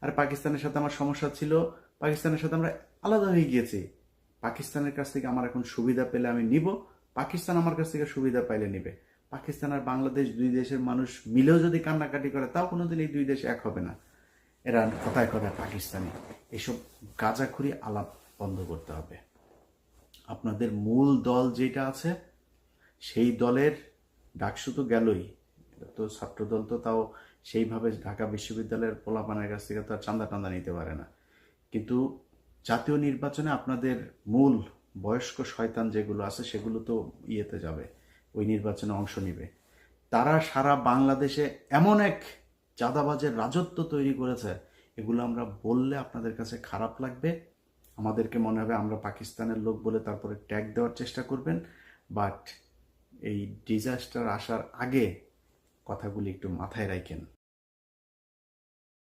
আর পাকিস্তানের সাথে আমার সমস্যা ছিল, পাকিস্তানের সাথে আমরা আলাদা হয়ে গিয়েছি। পাকিস্তানের কাছ থেকে আমার এখন সুবিধা পেলে আমি নিব, পাকিস্তান আমার কাছ থেকে সুবিধা পাইলে নিবে। পাকিস্তান আর বাংলাদেশ দুই দেশের মানুষ মিলেও যদি কান্নাকাটি করে, তাও কোনোদিন এই দুই দেশ এক হবে না। এরা কথায় কথায় পাকিস্তানি, এসব গাঁজাখুরি আলাপ বন্ধ করতে হবে। আপনাদের মূল দল যেটা আছে, সেই দলের ডাকসু তো গেলই, তো ছাত্রদল তো তাও সেইভাবে ঢাকা বিশ্ববিদ্যালয়ের পোলাপানের কাছ থেকে তো আর চাঁদা টান্দা নিতে পারে না। কিন্তু জাতীয় নির্বাচনে আপনাদের মূল বয়স্ক শয়তান যেগুলো আছে সেগুলো তো ইয়েতে যাবে, ওই নির্বাচনে অংশ নিবে। তারা সারা বাংলাদেশে এমন এক চাঁদাবাজের রাজত্ব তৈরি করেছে, এগুলো আমরা বললে আপনাদের কাছে খারাপ লাগবে, আমাদেরকে মনে হবে আমরা পাকিস্তানের লোক বলে তারপরে ট্যাগ দেওয়ার চেষ্টা করবেন। বাট এই ডিজাস্টার আসার আগে কথাগুলি একটু মাথায় রাখেন।